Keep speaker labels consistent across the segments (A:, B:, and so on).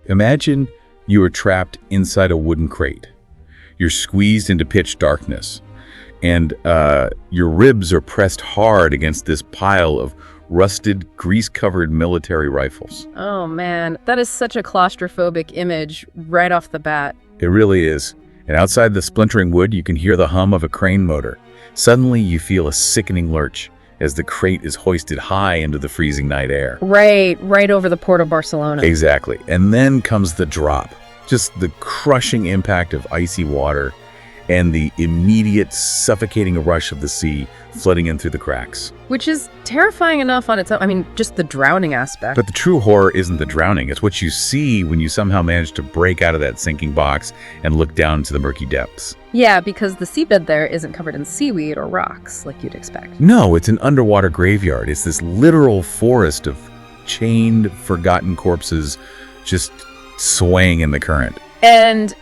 A: Imagine you are trapped inside a wooden crate. You're squeezed into pitch darkness, and your ribs are pressed hard against this pile of rusted, grease-covered military rifles.
B: Oh man, that is such a claustrophobic image right off the bat.
A: It really is. And outside the splintering wood, you can hear the hum of a crane motor. Suddenly, you feel a sickening lurch as the crate is hoisted high into the freezing night air.
B: Right over the port of Barcelona.
A: Exactly. And then comes the drop. Just the crushing impact of icy water and the immediate suffocating rush of the sea flooding in through the cracks.
B: Which is terrifying enough on its own. I mean, just the drowning aspect.
A: But the true horror isn't the drowning. It's what you see when you somehow manage to break out of that sinking box and look down into the murky depths.
B: Yeah, because the seabed there isn't covered in seaweed or rocks like you'd expect.
A: No, it's an underwater graveyard. It's this literal forest of chained, forgotten corpses just swaying in the current.
B: And,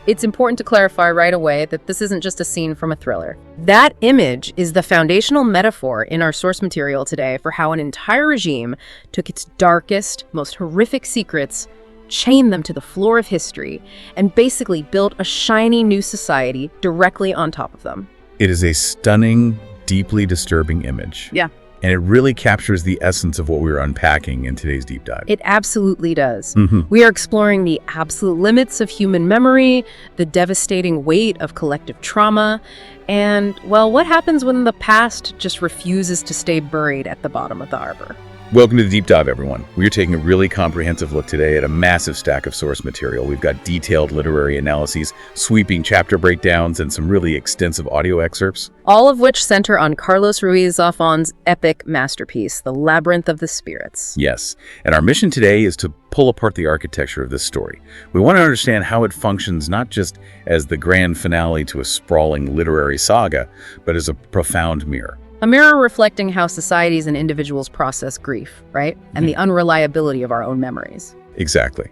B: it's important to clarify right away that this isn't just a scene from a thriller. That image is the foundational metaphor in our source material today for how an entire regime took its darkest, most horrific secrets, chained them to the floor of history, and basically built a shiny new society directly on top of them.
A: It is a stunning, deeply disturbing image.
B: Yeah.
A: And it really captures the essence of what we're unpacking in today's deep dive.
B: It absolutely does. We are exploring the absolute limits of human memory, the devastating weight of collective trauma, and, well, what happens when the past just refuses to stay buried at the bottom of the harbor?
A: Welcome to the Deep Dive, everyone. We're taking a really comprehensive look today at a massive stack of source material. We've got detailed literary analyses, sweeping chapter breakdowns, and some really extensive audio excerpts.
B: All of which center on Carlos Ruiz Zafón's epic masterpiece, The Labyrinth of the Spirits.
A: Yes, and our mission today is to pull apart the architecture of this story. We want to understand how it functions not just as the grand finale to a sprawling literary saga, but as a profound mirror.
B: A mirror reflecting how societies and individuals process grief, right? And the unreliability of our own memories.
A: Exactly.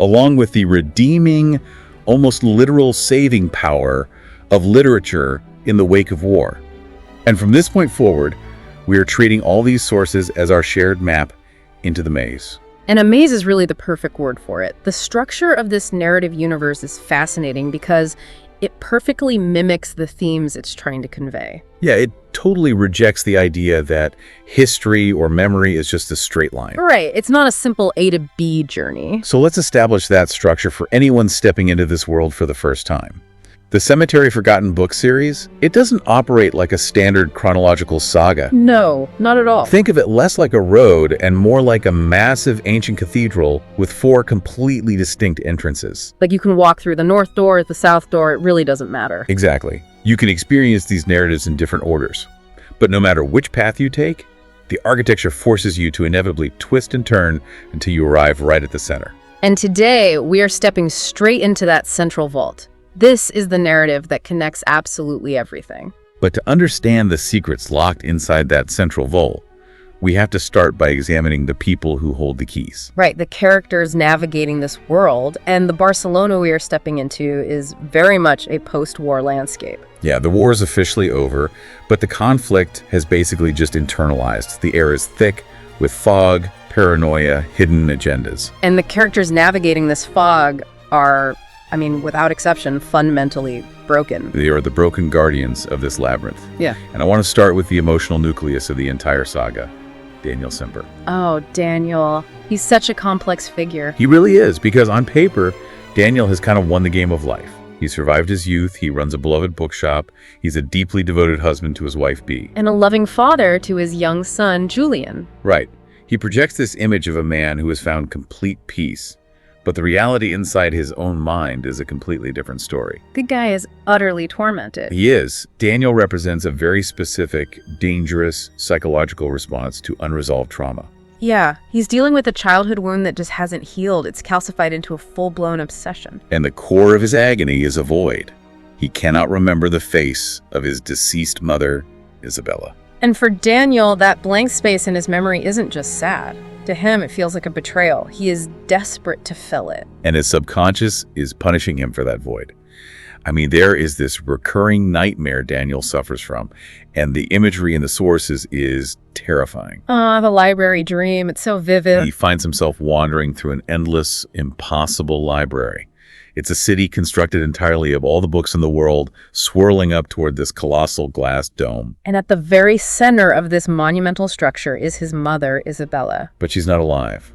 A: Along with the redeeming, almost literal saving power of literature in the wake of war. And from this point forward, we are treating all these sources as our shared map into the maze.
B: And a maze is really the perfect word for it. The structure of this narrative universe is fascinating because it perfectly mimics the themes it's trying to convey.
A: Yeah, it totally rejects the idea that history or memory is just a straight line.
B: Right, it's not a simple A to B journey.
A: So let's establish that structure for anyone stepping into this world for the first time. The Cemetery Forgotten book series, it doesn't operate like a standard chronological saga.
B: No, not at all.
A: Think of it less like a road and more like a massive ancient cathedral with 4 completely distinct entrances.
B: Like you can walk through the north door, the south door, it really doesn't matter.
A: Exactly. You can experience these narratives in different orders. But no matter which path you take, the architecture forces you to inevitably twist and turn until you arrive right at the center.
B: And today, we are stepping straight into that central vault. This is the narrative that connects absolutely everything.
A: But to understand the secrets locked inside that central vault, we have to start by examining the people who hold the keys.
B: Right, the characters navigating this world, and the Barcelona we are stepping into is very much a post-war landscape.
A: Yeah, the war is officially over, but the conflict has basically just internalized. The air is thick with fog, paranoia, hidden agendas.
B: And the characters navigating this fog are, without exception, fundamentally broken.
A: They are the broken guardians of this labyrinth.
B: Yeah.
A: And I want to start with the emotional nucleus of the entire saga, Daniel Sempere.
B: Oh, Daniel. He's such a complex figure.
A: He really is, because on paper, Daniel has kind of won the game of life. He survived his youth, he runs a beloved bookshop, he's a deeply devoted husband to his wife, Bea.
B: And a loving father to his young son, Julian.
A: Right. He projects this image of a man who has found complete peace. But the reality inside his own mind is a completely different story.
B: The guy is utterly tormented.
A: He is. Daniel represents a very specific, dangerous psychological response to unresolved trauma.
B: Yeah, he's dealing with a childhood wound that just hasn't healed. It's calcified into a full-blown obsession.
A: And the core of his agony is a void. He cannot remember the face of his deceased mother, Isabella.
B: And for Daniel, that blank space in his memory isn't just sad. To him, it feels like a betrayal. He is desperate to fill it.
A: And his subconscious is punishing him for that void. I mean, there is this recurring nightmare Daniel suffers from, and the imagery in the sources is terrifying.
B: The library dream. It's so vivid.
A: He finds himself wandering through an endless, impossible library. It's a city constructed entirely of all the books in the world, swirling up toward this colossal glass dome.
B: And at the very center of this monumental structure is his mother, Isabella.
A: But she's not alive.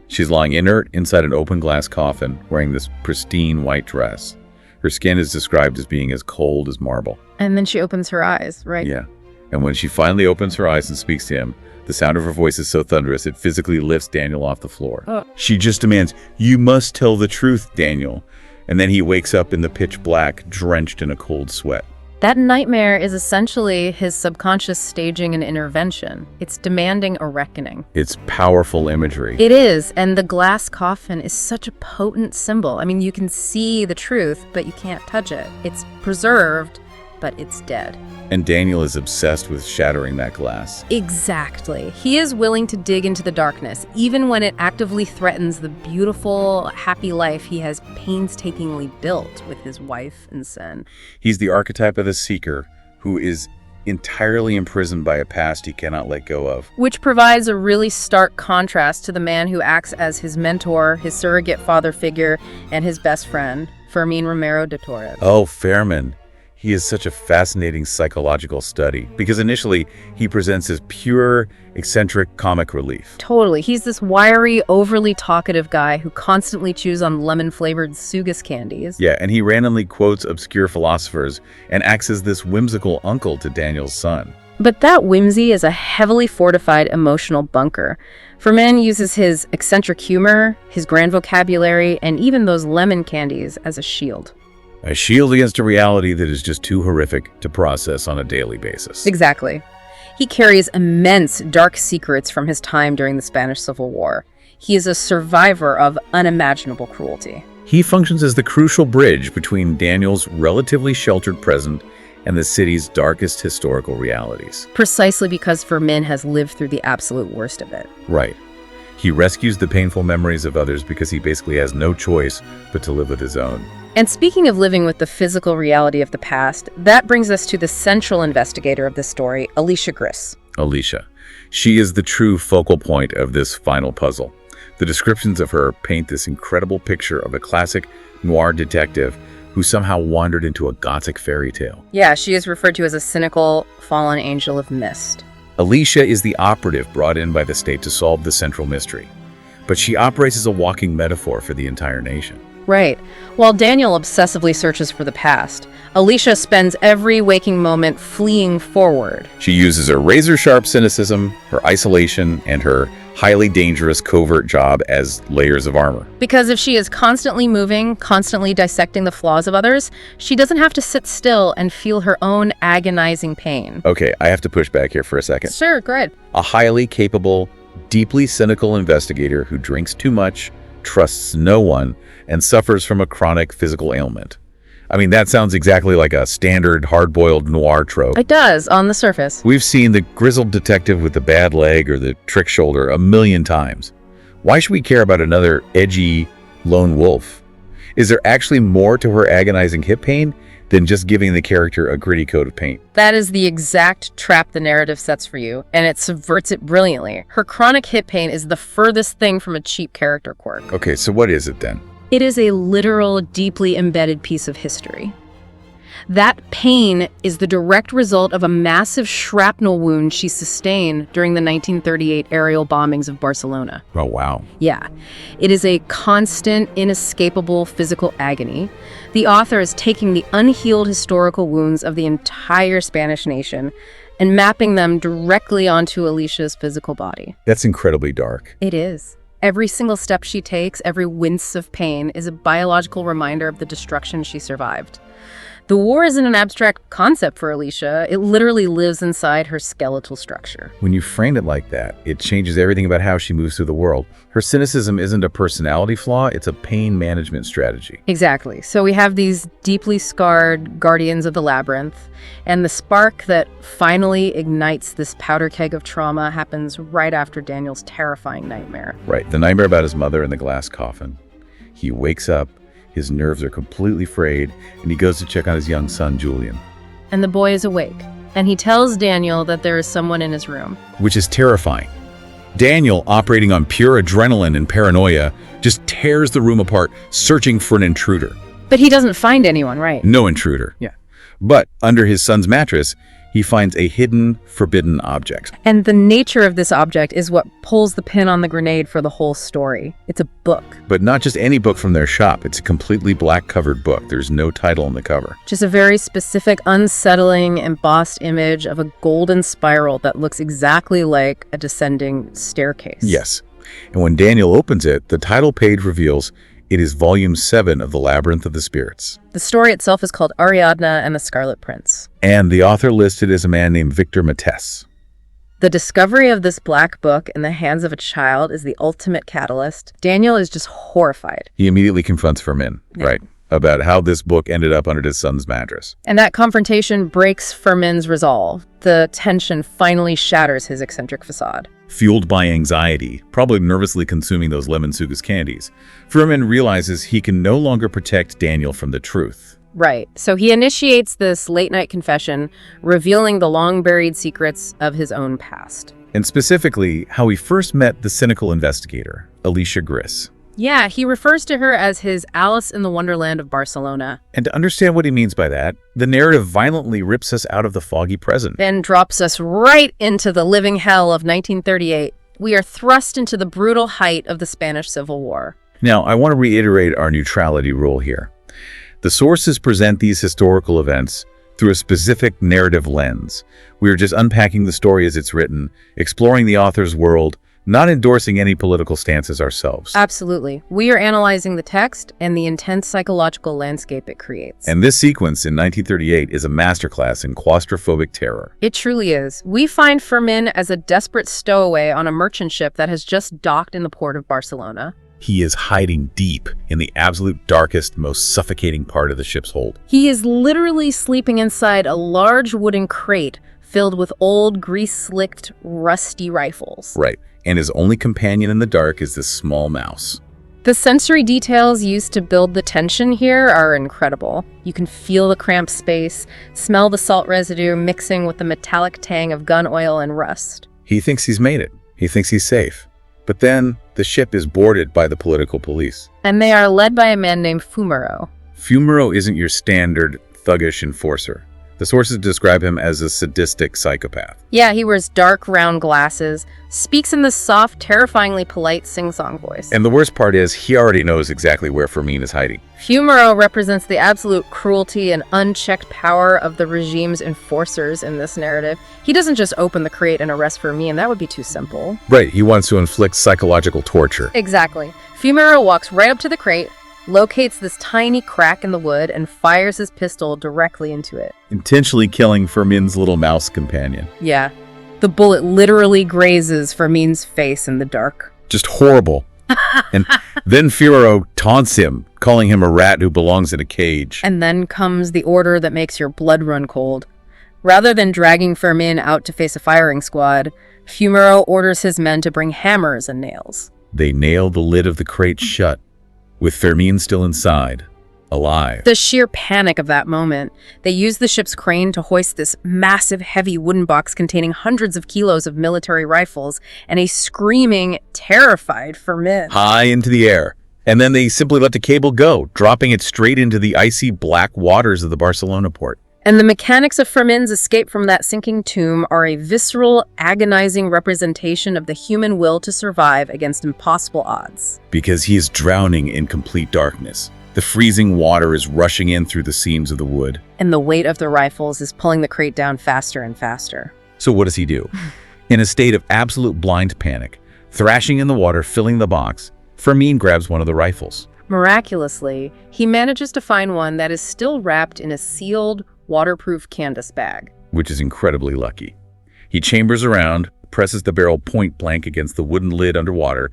A: She's lying inert inside an open glass coffin, wearing this pristine white dress. Her skin is described as being as cold as marble.
B: And then she opens her eyes, right?
A: Yeah. And when she finally opens her eyes and speaks to him, the sound of her voice is so thunderous it physically lifts Daniel off the floor. She just demands, "You must tell the truth, Daniel." And then he wakes up in the pitch black, drenched in a cold sweat.
B: That nightmare is essentially his subconscious staging an intervention. It's demanding a reckoning.
A: It's powerful imagery.
B: It is, and the glass coffin is such a potent symbol. I mean, you can see the truth, but you can't touch it. It's preserved, but it's dead.
A: And Daniel is obsessed with shattering that glass.
B: Exactly. He is willing to dig into the darkness, even when it actively threatens the beautiful, happy life he has painstakingly built with his wife and son.
A: He's the archetype of the seeker who is entirely imprisoned by a past he cannot let go of.
B: Which provides a really stark contrast to the man who acts as his mentor, his surrogate father figure, and his best friend, Fermín Romero de Torres.
A: Oh, Fermín. He is such a fascinating psychological study because initially he presents as pure, eccentric comic relief.
B: Totally. He's this wiry, overly talkative guy who constantly chews on lemon-flavored Sugus candies.
A: Yeah, and he randomly quotes obscure philosophers and acts as this whimsical uncle to Daniel's son.
B: But that whimsy is a heavily fortified emotional bunker. Fermín uses his eccentric humor, his grand vocabulary, and even those lemon candies as a shield.
A: A shield against a reality that is just too horrific to process on a daily basis.
B: Exactly. He carries immense dark secrets from his time during the Spanish Civil War. He is a survivor of unimaginable cruelty.
A: He functions as the crucial bridge between Daniel's relatively sheltered present and the city's darkest historical realities.
B: Precisely because Fermín has lived through the absolute worst of it.
A: Right. He rescues the painful memories of others because he basically has no choice but to live with his own.
B: And speaking of living with the physical reality of the past, that brings us to the central investigator of this story, Alicia Gris.
A: Alicia. She is the true focal point of this final puzzle. The descriptions of her paint this incredible picture of a classic noir detective who somehow wandered into a gothic fairy tale.
B: Yeah, she is referred to as a cynical, fallen angel of mist.
A: Alicia is the operative brought in by the state to solve the central mystery, but she operates as a walking metaphor for the entire nation.
B: Right. While Daniel obsessively searches for the past, Alicia spends every waking moment fleeing forward.
A: She uses her razor-sharp cynicism, her isolation, and her highly dangerous covert job as layers of armor.
B: Because if she is constantly moving, constantly dissecting the flaws of others, she doesn't have to sit still and feel her own agonizing pain.
A: Okay, I have to push back here for a second.
B: Sure, go ahead.
A: A highly capable, deeply cynical investigator who drinks too much, trusts no one, and suffers from a chronic physical ailment. I mean, that sounds exactly like a standard hard-boiled noir trope.
B: It does, on the surface.
A: We've seen the grizzled detective with the bad leg or the trick shoulder a million times. Why should we care about another edgy lone wolf? Is there actually more to her agonizing hip pain than just giving the character a gritty coat of paint?
B: That is the exact trap the narrative sets for you, and it subverts it brilliantly. Her chronic hip pain is the furthest thing from a cheap character quirk.
A: Okay, so what is it then?
B: It is a literal, deeply embedded piece of history. That pain is the direct result of a massive shrapnel wound she sustained during the 1938 aerial bombings of Barcelona.
A: Oh, wow.
B: Yeah. It is a constant, inescapable physical agony. The author is taking the unhealed historical wounds of the entire Spanish nation and mapping them directly onto Alicia's physical body.
A: That's incredibly dark.
B: It is. Every single step she takes, every wince of pain, is a biological reminder of the destruction she survived. The war isn't an abstract concept for Alicia. It literally lives inside her skeletal structure.
A: When you frame it like that, it changes everything about how she moves through the world. Her cynicism isn't a personality flaw, it's a pain management strategy.
B: Exactly. So we have these deeply scarred guardians of the labyrinth, and the spark that finally ignites this powder keg of trauma happens right after Daniel's terrifying nightmare.
A: Right, the nightmare about his mother in the glass coffin. He wakes up, His nerves are completely frayed, and he goes to check on his young son, Julian.
B: And the boy is awake, and he tells Daniel that there is someone in his room.
A: Which is terrifying. Daniel, operating on pure adrenaline and paranoia, just tears the room apart, searching for an intruder.
B: But he doesn't find anyone, right?
A: No intruder. Yeah. But under his son's mattress, he finds a hidden, forbidden object.
B: And the nature of this object is what pulls the pin on the grenade for the whole story. It's a book.
A: But not just any book from their shop. It's a completely black-covered book. There's no title on the cover.
B: Just a very specific, unsettling, embossed image of a golden spiral that looks exactly like a descending staircase.
A: Yes. And when Daniel opens it, the title page reveals it is Volume 7 of the Labyrinth of the Spirits.
B: The story itself is called Ariadne and the Scarlet Prince.
A: And the author listed is a man named Victor Matess.
B: The discovery of this black book in the hands of a child is the ultimate catalyst. Daniel is just horrified.
A: He immediately confronts Fermín, right, about how this book ended up under his son's mattress.
B: And that confrontation breaks Fermín's resolve. The tension finally shatters his eccentric facade.
A: Fueled by anxiety, probably nervously consuming those lemon sugus candies, Fermín realizes he can no longer protect Daniel from the truth.
B: Right. So he initiates this late-night confession, revealing the long-buried secrets of his own past.
A: And specifically, how he first met the cynical investigator, Alicia Gris.
B: Yeah, he refers to her as his Alice in the Wonderland of Barcelona.
A: And to understand what he means by that, the narrative violently rips us out of the foggy present.
B: Then drops us right into the living hell of 1938. We are thrust into the brutal height of the Spanish Civil War.
A: Now, I want to reiterate our neutrality rule here. The sources present these historical events through a specific narrative lens. We are just unpacking the story as it's written, exploring the author's world, not endorsing any political stances ourselves.
B: Absolutely. We are analyzing the text and the intense psychological landscape it creates.
A: And this sequence in 1938 is a masterclass in claustrophobic terror.
B: It truly is. We find Fermín as a desperate stowaway on a merchant ship that has just docked in the port of Barcelona.
A: He is hiding deep in the absolute darkest, most suffocating part of the ship's hold.
B: He is literally sleeping inside a large wooden crate filled with old, grease-slicked, rusty rifles.
A: Right. And his only companion in the dark is this small mouse.
B: The sensory details used to build the tension here are incredible. You can feel the cramped space, smell the salt residue mixing with the metallic tang of gun oil and rust.
A: He thinks he's made it. He thinks he's safe. But then the ship is boarded by the political police.
B: And they are led by a man named Fumero.
A: Fumero isn't your standard thuggish enforcer. The sources describe him as a sadistic psychopath.
B: Yeah, he wears dark, round glasses, speaks in this soft, terrifyingly polite sing-song voice.
A: And the worst part is, he already knows exactly where Fermín is hiding.
B: Fumero represents the absolute cruelty and unchecked power of the regime's enforcers in this narrative. He doesn't just open the crate and arrest Fermín, that would be too simple.
A: Right, he wants to inflict psychological torture.
B: Exactly. Fumero walks right up to the crate, locates this tiny crack in the wood, and fires his pistol directly into it.
A: Intentionally killing Fermín's little mouse companion.
B: Yeah. The bullet literally grazes Fermín's face in the dark.
A: Just horrible. And then Fumero taunts him, calling him a rat who belongs in a cage.
B: And then comes the order that makes your blood run cold. Rather than dragging Fermín out to face a firing squad, Fumero orders his men to bring hammers and nails.
A: They nail the lid of the crate shut, with Fermín still inside, alive.
B: The sheer panic of that moment. They use the ship's crane to hoist this massive, heavy wooden box containing hundreds of kilos of military rifles and a screaming, terrified Fermín.
A: High into the air. And then they simply let the cable go, dropping it straight into the icy black waters of the Barcelona port.
B: And the mechanics of Fermín's escape from that sinking tomb are a visceral, agonizing representation of the human will to survive against impossible odds.
A: Because he is drowning in complete darkness. The freezing water is rushing in through the seams of the wood.
B: And the weight of the rifles is pulling the crate down faster and faster.
A: So what does he do? In a state of absolute blind panic, thrashing in the water, filling the box, Fermín grabs one of the rifles.
B: Miraculously, he manages to find one that is still wrapped in a sealed, waterproof canvas bag.
A: Which is incredibly lucky. He chambers around, presses the barrel point blank against the wooden lid underwater,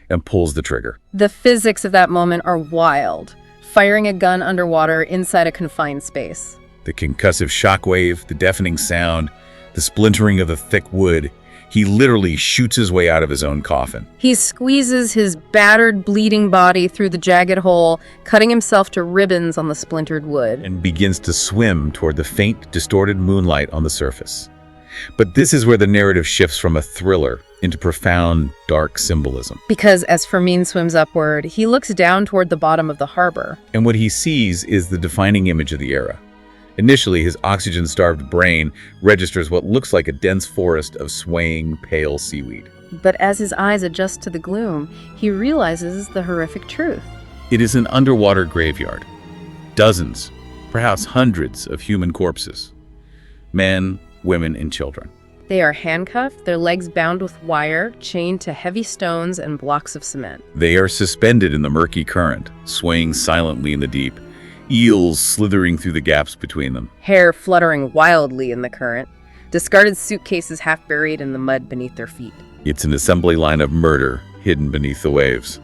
A: and pulls the trigger.
B: The physics of that moment are wild. Firing a gun underwater inside a confined space.
A: The concussive shockwave, the deafening sound, the splintering of the thick wood. He literally shoots his way out of his own coffin.
B: He squeezes his battered, bleeding body through the jagged hole, cutting himself to ribbons on the splintered wood.
A: And begins to swim toward the faint, distorted moonlight on the surface. But this is where the narrative shifts from a thriller into profound, dark symbolism.
B: Because as Fermín swims upward, he looks down toward the bottom of the harbor.
A: And what he sees is the defining image of the era. Initially, his oxygen-starved brain registers what looks like a dense forest of swaying, pale seaweed.
B: But as his eyes adjust to the gloom, he realizes the horrific truth.
A: It is an underwater graveyard. Dozens, perhaps hundreds of human corpses. Men, women, and children.
B: They are handcuffed, their legs bound with wire, chained to heavy stones and blocks of cement.
A: They are suspended in the murky current, swaying silently in the deep, eels slithering through the gaps between them.
B: Hair fluttering wildly in the current, discarded suitcases half buried in the mud beneath their feet.
A: It's an assembly line of murder hidden beneath the waves.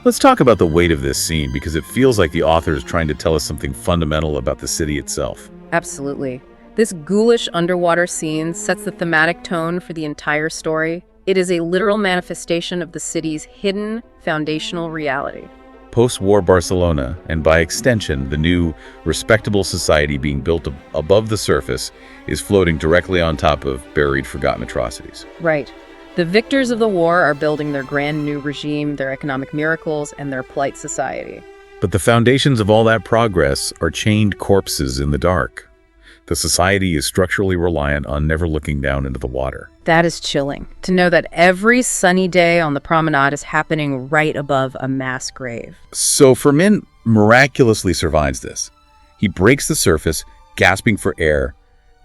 A: Let's talk about the weight of this scene, because it feels like the author is trying to tell us something fundamental about the city itself.
B: Absolutely. This ghoulish underwater scene sets the thematic tone for the entire story. It is a literal manifestation of the city's hidden foundational reality.
A: Post-war Barcelona, and by extension, the new, respectable society being built above the surface, is floating directly on top of buried, forgotten atrocities.
B: Right. The victors of the war are building their grand new regime, their economic miracles, and their polite society.
A: But the foundations of all that progress are chained corpses in the dark. The society is structurally reliant on never looking down into the water.
B: That is chilling, to know that every sunny day on the promenade is happening right above a mass grave.
A: So Fermín miraculously survives this. He breaks the surface, gasping for air,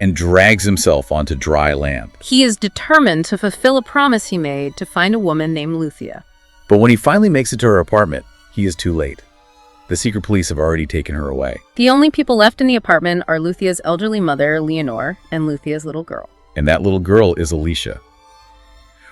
A: and drags himself onto dry land.
B: He is determined to fulfill a promise he made to find a woman named Lucia.
A: But when he finally makes it to her apartment, he is too late. The secret police have already taken her away.
B: The only people left in the apartment are Lucia's elderly mother, Leonor, and Lucia's little girl.
A: And that little girl is Alicia.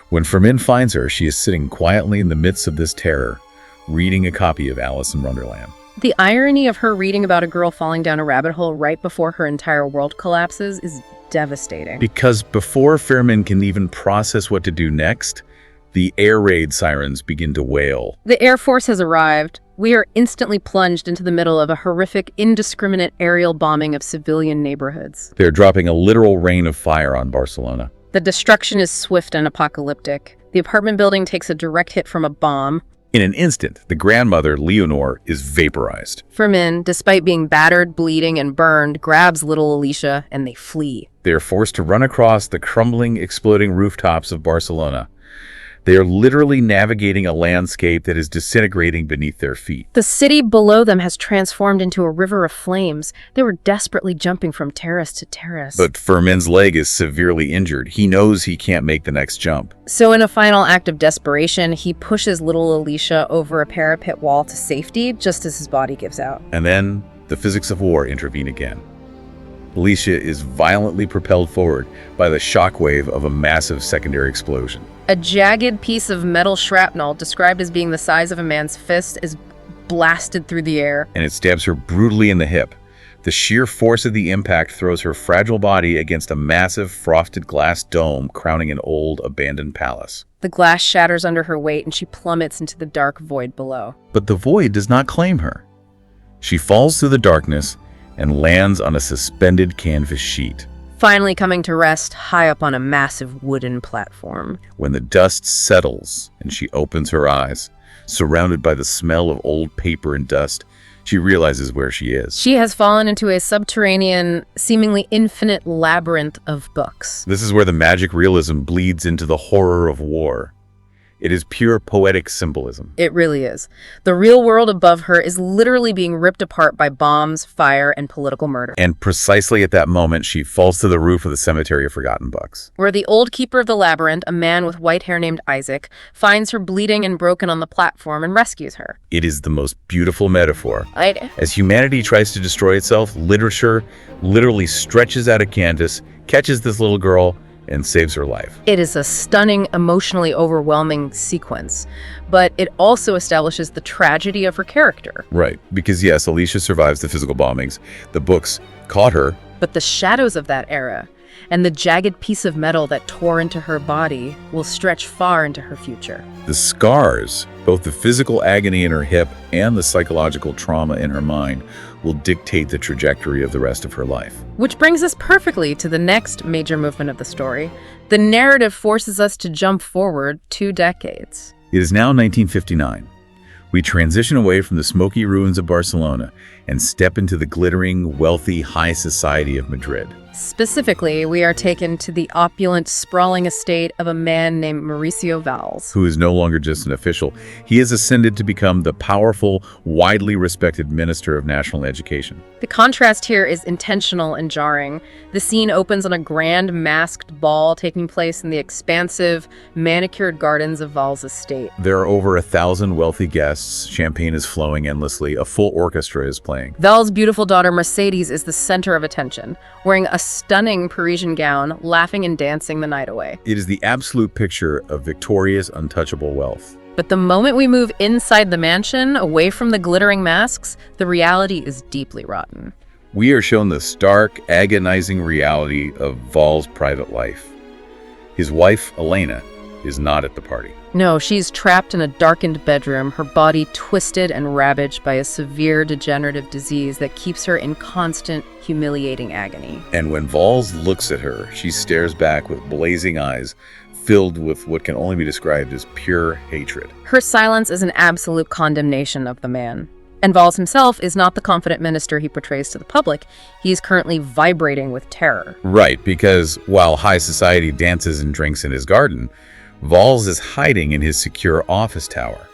A: When Fermín finds her, she is sitting quietly in the midst of this terror, reading a copy of Alice in Wonderland.
B: The irony of her reading about a girl falling down a rabbit hole right before her entire world collapses is devastating.
A: Because before Fermín can even process what to do next, the air raid sirens begin to wail.
B: The Air Force has arrived. We are instantly plunged into the middle of a horrific, indiscriminate aerial bombing of civilian neighborhoods.
A: They're dropping a literal rain of fire on Barcelona.
B: The destruction is swift and apocalyptic. The apartment building takes a direct hit from a bomb.
A: In an instant, the grandmother, Leonor, is vaporized.
B: Fermín, despite being battered, bleeding, and burned, grabs little Alicia and they flee.
A: They are forced to run across the crumbling, exploding rooftops of Barcelona. They are literally navigating a landscape that is disintegrating beneath their feet.
B: The city below them has transformed into a river of flames. They were desperately jumping from terrace to terrace.
A: But Fermín's leg is severely injured. He knows he can't make the next jump.
B: So in a final act of desperation, he pushes little Alicia over a parapet wall to safety, just as his body gives out.
A: And then the physics of war intervene again. Alicia is violently propelled forward by the shockwave of a massive secondary explosion.
B: A jagged piece of metal shrapnel, described as being the size of a man's fist, is blasted through the air.
A: And it stabs her brutally in the hip. The sheer force of the impact throws her fragile body against a massive frosted glass dome crowning an old abandoned palace.
B: The glass shatters under her weight and she plummets into the dark void below.
A: But the void does not claim her. She falls through the darkness and lands on a suspended canvas sheet.
B: Finally coming to rest high up on a massive wooden platform.
A: When the dust settles and she opens her eyes, surrounded by the smell of old paper and dust, she realizes where she is.
B: She has fallen into a subterranean, seemingly infinite labyrinth of books.
A: This is where the magic realism bleeds into the horror of war. It is pure poetic symbolism.
B: It really is. The real world above her is literally being ripped apart by bombs, fire, and political murder.
A: And precisely at that moment, she falls to the roof of the Cemetery of Forgotten Books,
B: where the old keeper of the labyrinth, a man with white hair named Isaac, finds her bleeding and broken on the platform and rescues her.
A: It is the most beautiful metaphor. As humanity tries to destroy itself, literature literally stretches out a canvas, catches this little girl, and saves her life.
B: It is a stunning, emotionally overwhelming sequence, but it also establishes the tragedy of her character.
A: Right, because yes, Alicia survives the physical bombings. The books caught her.
B: But the shadows of that era, and the jagged piece of metal that tore into her body will stretch far into her future.
A: The scars, both the physical agony in her hip and the psychological trauma in her mind, will dictate the trajectory of the rest of her life.
B: Which brings us perfectly to the next major movement of the story. The narrative forces us to jump forward 2 decades.
A: It is now 1959. We transition away from the smoky ruins of Barcelona and step into the glittering, wealthy, high society of Madrid.
B: Specifically, we are taken to the opulent, sprawling estate of a man named Mauricio Valls.
A: Who is no longer just an official. He has ascended to become the powerful, widely respected Minister of National Education.
B: The contrast here is intentional and jarring. The scene opens on a grand masked ball taking place in the expansive, manicured gardens of Valls' estate.
A: There are over 1,000 wealthy guests, champagne is flowing endlessly, a full orchestra is playing.
B: Valls' beautiful daughter Mercedes is the center of attention, wearing a stunning Parisian gown, laughing and dancing the night away.
A: It is the absolute picture of Victoria's untouchable wealth.
B: But the moment we move inside the mansion, away from the glittering masks, the reality is deeply rotten.
A: We are shown the stark, agonizing reality of Valls' private life. His wife, Elena, is not at the party.
B: No, she's trapped in a darkened bedroom, her body twisted and ravaged by a severe degenerative disease that keeps her in constant, humiliating agony.
A: And when Valls looks at her, she stares back with blazing eyes, filled with what can only be described as pure hatred.
B: Her silence is an absolute condemnation of the man. And Valls himself is not the confident minister he portrays to the public. He is currently vibrating with terror.
A: Right, because while high society dances and drinks in his garden, Valls is hiding in his secure office tower.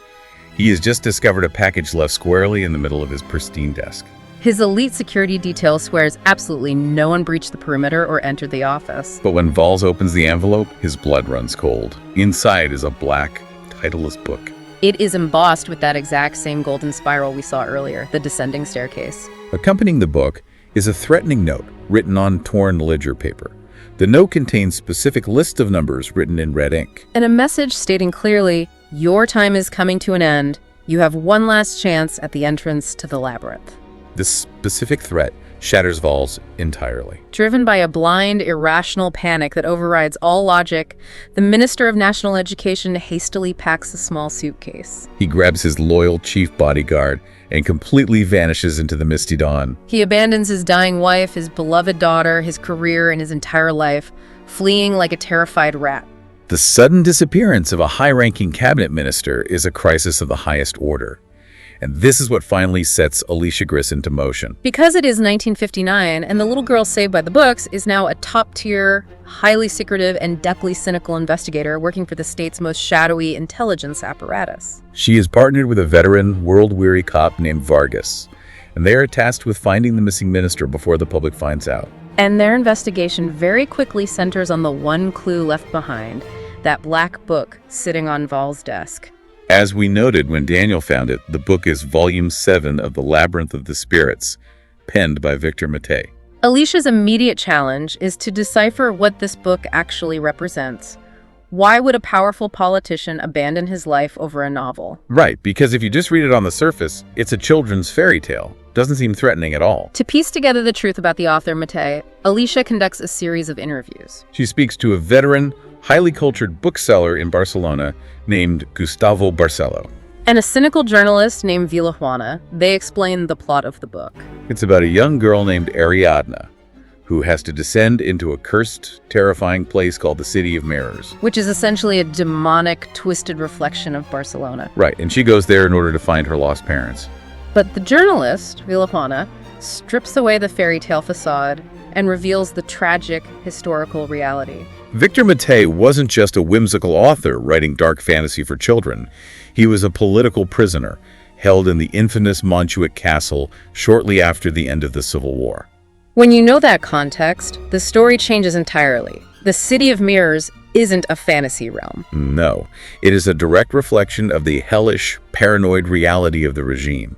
A: He has just discovered a package left squarely in the middle of his pristine desk.
B: His elite security detail swears absolutely no one breached the perimeter or entered the office.
A: But when Valls opens the envelope, his blood runs cold. Inside is a black, titleless book.
B: It is embossed with that exact same golden spiral we saw earlier, the descending staircase.
A: Accompanying the book is a threatening note written on torn ledger paper. The note contains specific lists of numbers written in red ink.
B: And a message stating clearly, your time is coming to an end. You have one last chance at the entrance to the labyrinth.
A: This specific threat shatters Valls entirely.
B: Driven by a blind, irrational panic that overrides all logic, the Minister of National Education hastily packs a small suitcase.
A: He grabs his loyal chief bodyguard and completely vanishes into the misty dawn.
B: He abandons his dying wife, his beloved daughter, his career, and his entire life, fleeing like a terrified rat.
A: The sudden disappearance of a high-ranking cabinet minister is a crisis of the highest order. And this is what finally sets Alicia Gris into motion.
B: Because it is 1959, and the little girl saved by the books is now a top-tier, highly secretive, and deathly cynical investigator working for the state's most shadowy intelligence apparatus.
A: She is partnered with a veteran, world-weary cop named Vargas, and they are tasked with finding the missing minister before the public finds out.
B: And their investigation very quickly centers on the one clue left behind, that black book sitting on Valls' desk.
A: As we noted when Daniel found it, the book is Volume 7 of The Labyrinth of the Spirits, penned by Victor Mattei.
B: Alicia's immediate challenge is to decipher what this book actually represents. Why would a powerful politician abandon his life over a novel?
A: Right, because if you just read it on the surface, it's a children's fairy tale. Doesn't seem threatening at all.
B: To piece together the truth about the author Mattei, Alicia conducts a series of interviews.
A: She speaks to a veteran, highly cultured bookseller in Barcelona named Gustavo Barcelo.
B: And a cynical journalist named Villajuana. They explain the plot of the book.
A: It's about a young girl named Ariadna, who has to descend into a cursed, terrifying place called the City of Mirrors.
B: Which is essentially a demonic, twisted reflection of Barcelona.
A: Right, and she goes there in order to find her lost parents.
B: But the journalist, Villajuana, strips away the fairy tale facade and reveals the tragic, historical reality.
A: Victor Mattei wasn't just a whimsical author writing dark fantasy for children. He was a political prisoner, held in the infamous Montjuic Castle shortly after the end of the Civil War.
B: When you know that context, the story changes entirely. The City of Mirrors isn't a fantasy realm.
A: No, it is a direct reflection of the hellish, paranoid reality of the regime.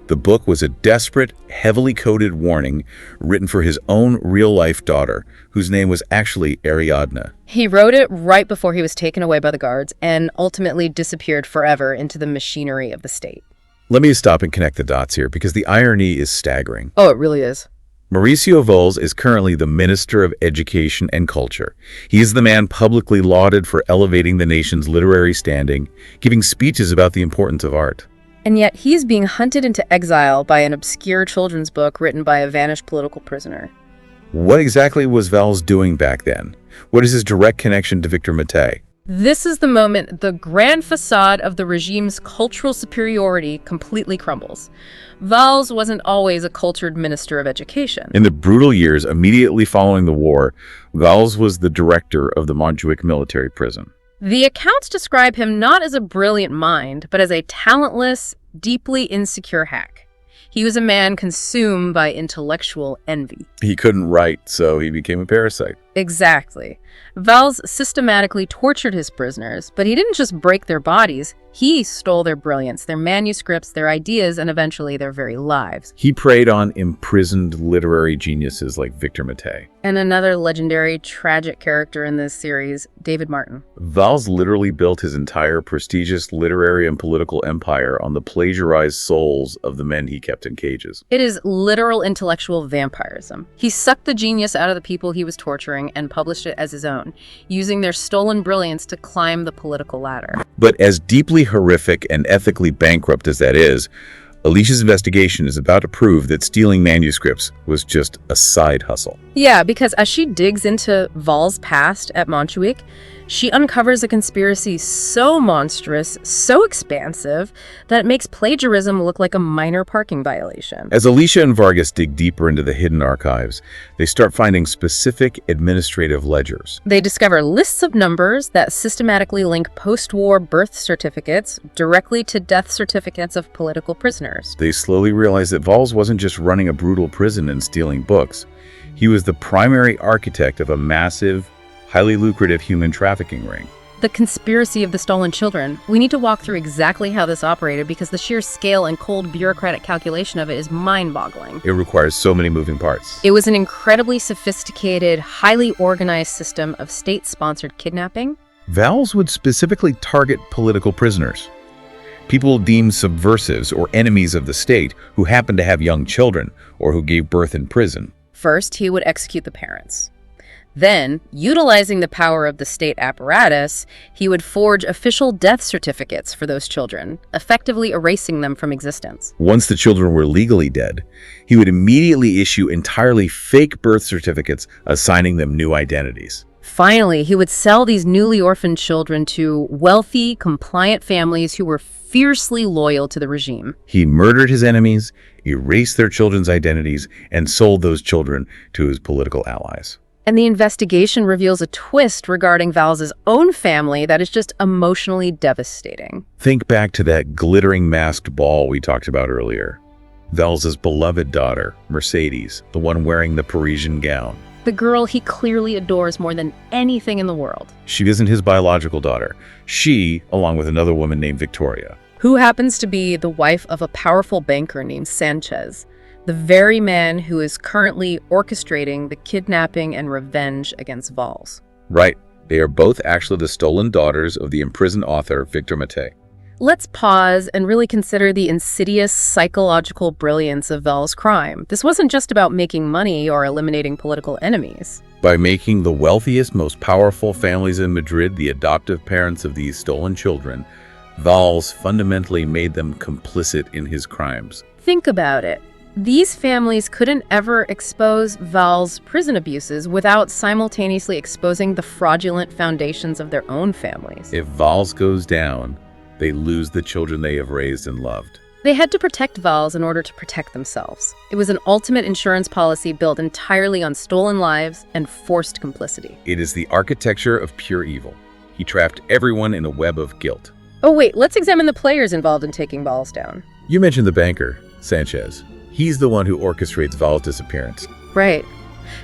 A: The book was a desperate, heavily coded warning written for his own real-life daughter, whose name was actually Ariadna.
B: He wrote it right before he was taken away by the guards and ultimately disappeared forever into the machinery of the state.
A: Let me stop and connect the dots here, because the irony is staggering.
B: Oh, it really is.
A: Mauricio Valls is currently the Minister of Education and Culture. He is the man publicly lauded for elevating the nation's literary standing, giving speeches about the importance of art.
B: And yet he's being hunted into exile by an obscure children's book written by a vanished political prisoner.
A: What exactly was Valls doing back then? What is his direct connection to Victor Mattei?
B: This is the moment the grand facade of the regime's cultural superiority completely crumbles. Valls wasn't always a cultured minister of education.
A: In the brutal years immediately following the war, Valls was the director of the Montjuic military prison.
B: The accounts describe him not as a brilliant mind, but as a talentless, deeply insecure hack. He was a man consumed by intellectual envy.
A: He couldn't write, so he became a parasite.
B: Exactly. Valls systematically tortured his prisoners, but he didn't just break their bodies. He stole their brilliance, their manuscripts, their ideas, and eventually their very lives.
A: He preyed on imprisoned literary geniuses like Victor Mattei.
B: And another legendary, tragic character in this series, David Martin.
A: Valls literally built his entire prestigious literary and political empire on the plagiarized souls of the men he kept in cages.
B: It is literal intellectual vampirism. He sucked the genius out of the people he was torturing and published it as his own, using their stolen brilliance to climb the political ladder.
A: But as deeply horrific and ethically bankrupt as that is, Alicia's investigation is about to prove that stealing manuscripts was just a side hustle.
B: Yeah, because as she digs into Valls' past at Montjuic, she uncovers a conspiracy so monstrous, so expansive, that it makes plagiarism look like a minor parking violation.
A: As Alicia and Vargas dig deeper into the hidden archives, they start finding specific administrative ledgers.
B: They discover lists of numbers that systematically link post-war birth certificates directly to death certificates of political prisoners.
A: They slowly realize that Valls wasn't just running a brutal prison and stealing books. He was the primary architect of a massive, highly lucrative human trafficking ring.
B: The conspiracy of the stolen children. We need to walk through exactly how this operated because the sheer scale and cold bureaucratic calculation of it is mind-boggling.
A: It requires so many moving parts.
B: It was an incredibly sophisticated, highly organized system of state-sponsored kidnapping.
A: Valls would specifically target political prisoners, people deemed subversives or enemies of the state who happened to have young children or who gave birth in prison.
B: First, he would execute the parents. Then, utilizing the power of the state apparatus, he would forge official death certificates for those children, effectively erasing them from existence.
A: Once the children were legally dead, he would immediately issue entirely fake birth certificates, assigning them new identities.
B: Finally, he would sell these newly orphaned children to wealthy, compliant families who were fiercely loyal to the regime.
A: He murdered his enemies, erased their children's identities, and sold those children to his political allies.
B: And the investigation reveals a twist regarding Valls' own family that is just emotionally devastating.
A: Think back to that glittering masked ball we talked about earlier. Valls' beloved daughter, Mercedes, the one wearing the Parisian gown.
B: The girl he clearly adores more than anything in the world.
A: She isn't his biological daughter. She, along with another woman named Victoria,
B: who happens to be the wife of a powerful banker named Sanchez, the very man who is currently orchestrating the kidnapping and revenge against Valls.
A: Right. They are both actually the stolen daughters of the imprisoned author, Victor Mattei.
B: Let's pause and really consider the insidious psychological brilliance of Valls' crime. This wasn't just about making money or eliminating political enemies.
A: By making the wealthiest, most powerful families in Madrid the adoptive parents of these stolen children, Valls fundamentally made them complicit in his crimes.
B: Think about it. These families couldn't ever expose Valls' prison abuses without simultaneously exposing the fraudulent foundations of their own families.
A: If Valls goes down, they lose the children they have raised and loved.
B: They had to protect Valls in order to protect themselves. It was an ultimate insurance policy built entirely on stolen lives and forced complicity.
A: It is the architecture of pure evil. He trapped everyone in a web of guilt.
B: Oh wait, let's examine the players involved in taking Valls down.
A: You mentioned the banker, Sanchez. He's the one who orchestrates Valls' disappearance.
B: Right.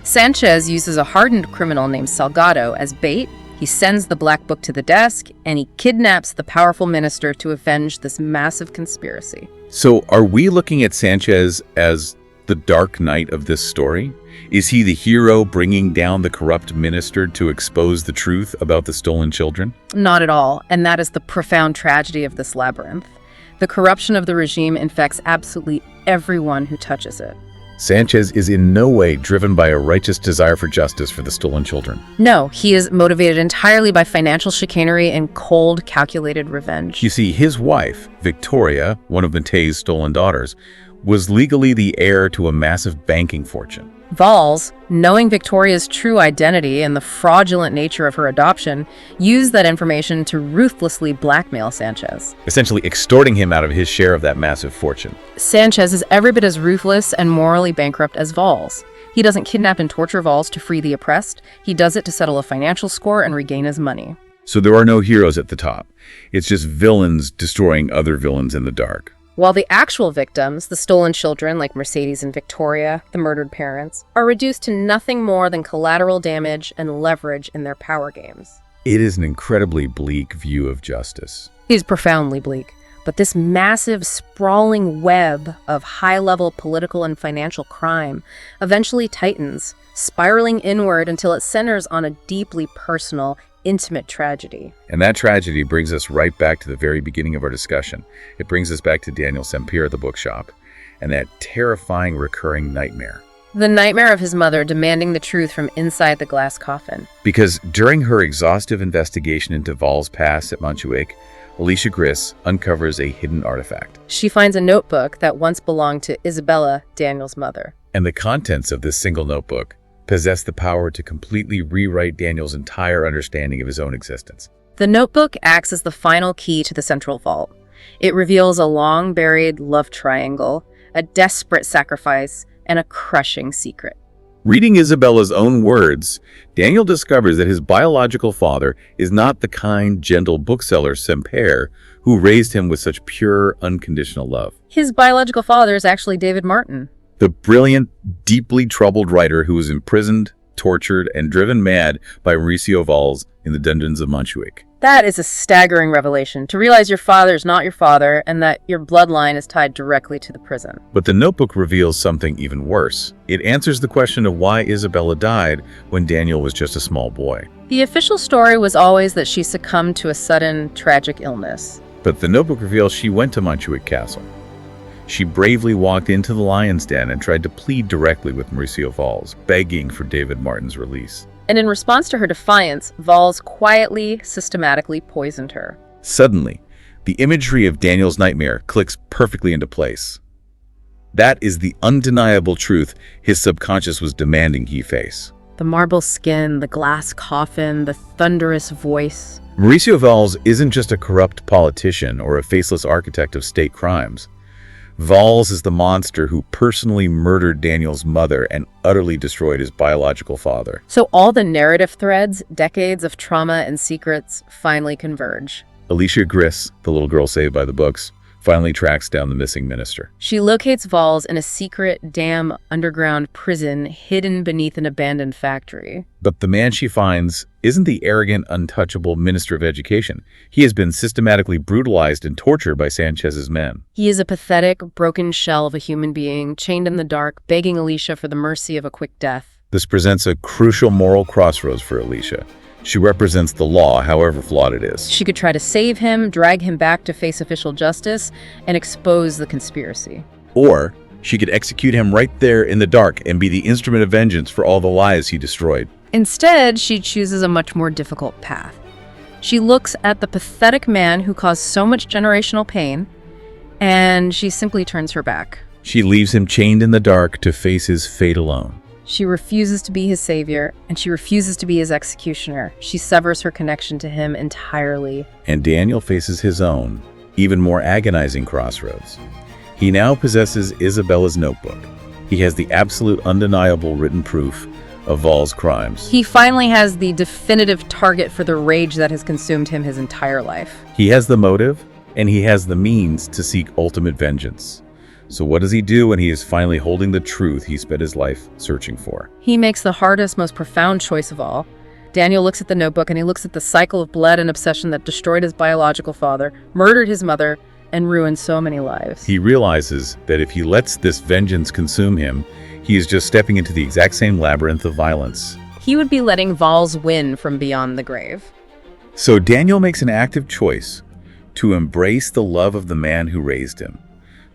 B: Sanchez uses a hardened criminal named Salgado as bait. He sends the black book to the desk, and he kidnaps the powerful minister to avenge this massive conspiracy.
A: So are we looking at Sanchez as the dark knight of this story? Is he the hero bringing down the corrupt minister to expose the truth about the stolen children?
B: Not at all, and that is the profound tragedy of this labyrinth. The corruption of the regime infects absolutely everyone who touches it.
A: Sanchez is in no way driven by a righteous desire for justice for the stolen children.
B: No, he is motivated entirely by financial chicanery and cold, calculated revenge.
A: You see, his wife, Victoria, one of Matei's stolen daughters, was legally the heir to a massive banking fortune.
B: Valls, knowing Victoria's true identity and the fraudulent nature of her adoption, used that information to ruthlessly blackmail Sanchez.
A: Essentially extorting him out of his share of that massive fortune.
B: Sanchez is every bit as ruthless and morally bankrupt as Valls. He doesn't kidnap and torture Valls to free the oppressed. He does it to settle a financial score and regain his money.
A: So there are no heroes at the top. It's just villains destroying other villains in the dark.
B: While the actual victims, the stolen children like Mercedes and Victoria, the murdered parents, are reduced to nothing more than collateral damage and leverage in their power games.
A: It is an incredibly bleak view of justice.
B: It is profoundly bleak, but this massive, sprawling web of high-level political and financial crime eventually tightens, spiraling inward until it centers on a deeply personal, intimate tragedy.
A: And that tragedy brings us right back to the very beginning of our discussion. It brings us back to Daniel Sempere at the bookshop and that terrifying recurring nightmare.
B: The nightmare of his mother demanding the truth from inside the glass coffin.
A: Because during her exhaustive investigation into Valls' past at Montjuic, Alicia Gris uncovers a hidden artifact.
B: She finds a notebook that once belonged to Isabella, Daniel's mother.
A: And the contents of this single notebook possess the power to completely rewrite Daniel's entire understanding of his own existence.
B: The notebook acts as the final key to the central vault. It reveals a long-buried love triangle, a desperate sacrifice, and a crushing secret.
A: Reading Isabella's own words, Daniel discovers that his biological father is not the kind, gentle bookseller Sempere who raised him with such pure, unconditional love.
B: His biological father is actually David Martin,
A: the brilliant, deeply troubled writer who was imprisoned, tortured, and driven mad by Mauricio Valls in the dungeons of Montjuic.
B: That is a staggering revelation, to realize your father is not your father and that your bloodline is tied directly to the prison.
A: But the notebook reveals something even worse. It answers the question of why Isabella died when Daniel was just a small boy.
B: The official story was always that she succumbed to a sudden, tragic illness.
A: But the notebook reveals she went to Montjuic Castle. She bravely walked into the lion's den and tried to plead directly with Mauricio Valls, begging for David Martin's release.
B: And in response to her defiance, Valls quietly, systematically poisoned her.
A: Suddenly, the imagery of Daniel's nightmare clicks perfectly into place. That is the undeniable truth his subconscious was demanding he face.
B: The marble skin, the glass coffin, the thunderous voice.
A: Mauricio Valls isn't just a corrupt politician or a faceless architect of state crimes. Valls is the monster who personally murdered Daniel's mother and utterly destroyed his biological father.
B: So all the narrative threads, decades of trauma and secrets, finally converge.
A: Alicia Gris, the little girl saved by the books, finally tracks down the missing minister.
B: She locates Valls in a secret, damn underground prison hidden beneath an abandoned factory.
A: But the man she finds isn't the arrogant, untouchable Minister of Education. He has been systematically brutalized and tortured by Sanchez's men.
B: He is a pathetic, broken shell of a human being, chained in the dark, begging Alicia for the mercy of a quick death.
A: This presents a crucial moral crossroads for Alicia. She represents the law, however flawed it is.
B: She could try to save him, drag him back to face official justice, and expose the conspiracy.
A: Or she could execute him right there in the dark and be the instrument of vengeance for all the lives he destroyed.
B: Instead, she chooses a much more difficult path. She looks at the pathetic man who caused so much generational pain, and she simply turns her back.
A: She leaves him chained in the dark to face his fate alone.
B: She refuses to be his savior, and she refuses to be his executioner. She severs her connection to him entirely.
A: And Daniel faces his own, even more agonizing crossroads. He now possesses Isabella's notebook. He has the absolute undeniable written proof of Valls' crimes.
B: He finally has the definitive target for the rage that has consumed him his entire life.
A: He has the motive, and he has the means to seek ultimate vengeance. So what does he do when he is finally holding the truth he spent his life searching for?
B: He makes the hardest, most profound choice of all. Daniel looks at the notebook and he looks at the cycle of blood and obsession that destroyed his biological father, murdered his mother, and ruined so many lives.
A: He realizes that if he lets this vengeance consume him, he is just stepping into the exact same labyrinth of violence.
B: He would be letting Valls win from beyond the grave.
A: So Daniel makes an active choice to embrace the love of the man who raised him.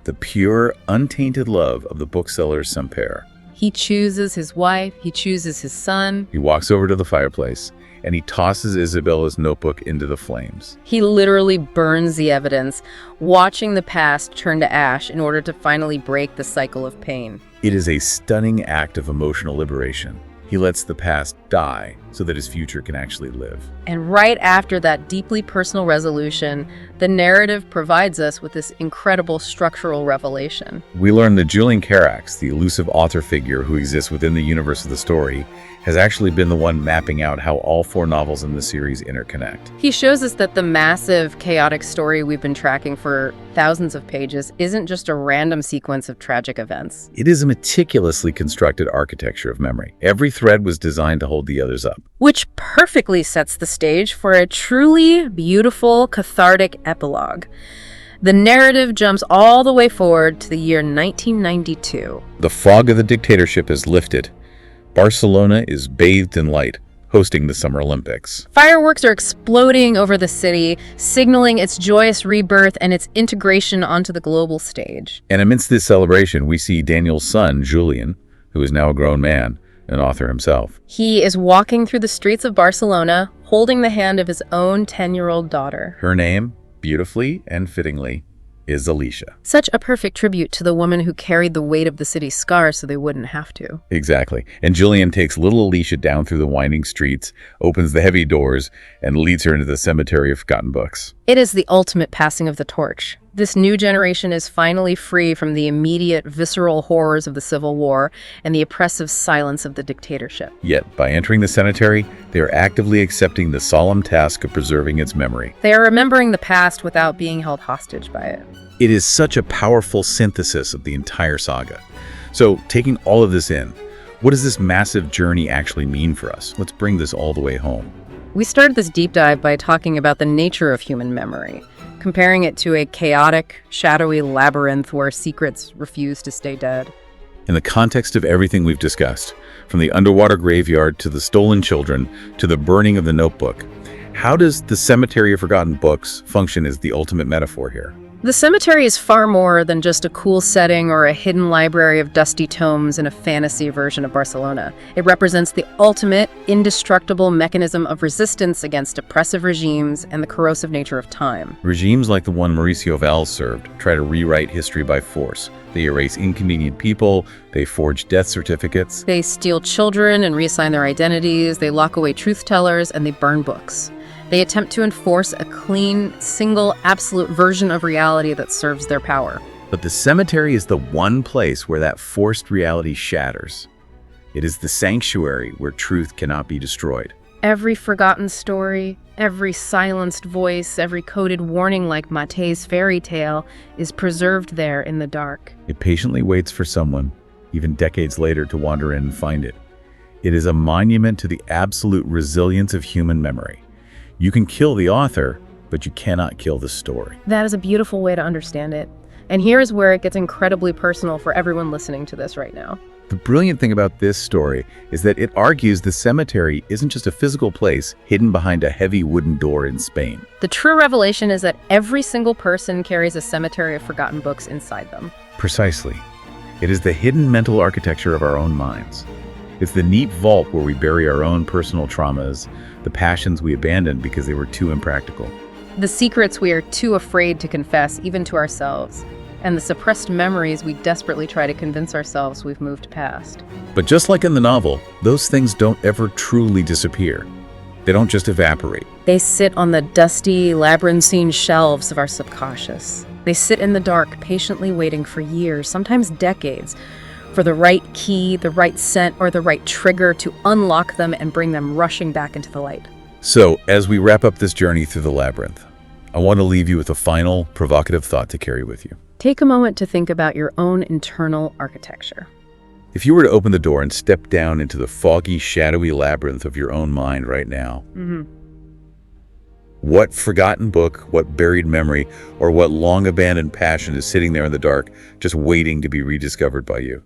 A: the pure, untainted love of the bookseller Sempere.
B: He chooses his wife, he chooses his son.
A: He walks over to the fireplace, and he tosses Isabella's notebook into the flames.
B: He literally burns the evidence, watching the past turn to ash in order to finally break the cycle of pain.
A: It is a stunning act of emotional liberation. He lets the past die so that his future can actually live.
B: And right after that deeply personal resolution, the narrative provides us with this incredible structural revelation.
A: We learn that Julian Carax, the elusive author figure who exists within the universe of the story, has actually been the one mapping out how all 4 novels in the series interconnect.
B: He shows us that the massive, chaotic story we've been tracking for thousands of pages isn't just a random sequence of tragic events.
A: It is a meticulously constructed architecture of memory. Every thread was designed to hold the others up.
B: Which perfectly sets the stage for a truly beautiful, cathartic epilogue. The narrative jumps all the way forward to the year 1992.
A: The fog of the dictatorship is lifted. Barcelona is bathed in light, hosting the Summer Olympics.
B: Fireworks are exploding over the city, signaling its joyous rebirth and its integration onto the global stage.
A: And amidst this celebration, we see Daniel's son, Julian, who is now a grown man, an author himself.
B: He is walking through the streets of Barcelona, holding the hand of his own 10-year-old daughter.
A: Her name, beautifully and fittingly, is Alicia.
B: Such a perfect tribute to the woman who carried the weight of the city's scars so they wouldn't have to.
A: Exactly. And Julian takes little Alicia down through the winding streets, opens the heavy doors, and leads her into the cemetery of forgotten books.
B: It is the ultimate passing of the torch. This new generation is finally free from the immediate, visceral horrors of the Civil War and the oppressive silence of the dictatorship.
A: Yet, by entering the cemetery, they are actively accepting the solemn task of preserving its memory.
B: They are remembering the past without being held hostage by it.
A: It is such a powerful synthesis of the entire saga. So, taking all of this in, what does this massive journey actually mean for us? Let's bring this all the way home.
B: We started this deep dive by talking about the nature of human memory, comparing it to a chaotic, shadowy labyrinth where secrets refuse to stay dead.
A: In the context of everything we've discussed, from the underwater graveyard to the stolen children to the burning of the notebook, how does the Cemetery of Forgotten Books function as the ultimate metaphor here?
B: The cemetery is far more than just a cool setting or a hidden library of dusty tomes in a fantasy version of Barcelona. It represents the ultimate, indestructible mechanism of resistance against oppressive regimes and the corrosive nature of time.
A: Regimes like the one Mauricio Valls served try to rewrite history by force. They erase inconvenient people, they forge death certificates.
B: They steal children and reassign their identities, they lock away truth tellers, and they burn books. They attempt to enforce a clean, single, absolute version of reality that serves their power.
A: But the cemetery is the one place where that forced reality shatters. It is the sanctuary where truth cannot be destroyed.
B: Every forgotten story, every silenced voice, every coded warning like Mate's fairy tale is preserved there in the dark.
A: It patiently waits for someone, even decades later, to wander in and find it. It is a monument to the absolute resilience of human memory. You can kill the author, but you cannot kill the story.
B: That is a beautiful way to understand it. And here is where it gets incredibly personal for everyone listening to this right now.
A: The brilliant thing about this story is that it argues the cemetery isn't just a physical place hidden behind a heavy wooden door in Spain.
B: The true revelation is that every single person carries a cemetery of forgotten books inside them.
A: Precisely. It is the hidden mental architecture of our own minds. It's the neat vault where we bury our own personal traumas, the passions we abandoned because they were too impractical.
B: The secrets we are too afraid to confess, even to ourselves. And the suppressed memories we desperately try to convince ourselves we've moved past.
A: But just like in the novel, those things don't ever truly disappear. They don't just evaporate.
B: They sit on the dusty, labyrinthine shelves of our subconscious. They sit in the dark, patiently waiting for years, sometimes decades, for the right key, the right scent, or the right trigger to unlock them and bring them rushing back into the light.
A: So, as we wrap up this journey through the labyrinth, I want to leave you with a final, provocative thought to carry with you.
B: Take a moment to think about your own internal architecture.
A: If you were to open the door and step down into the foggy, shadowy labyrinth of your own mind right now, what forgotten book, what buried memory, or what long-abandoned passion is sitting there in the dark, just waiting to be rediscovered by you?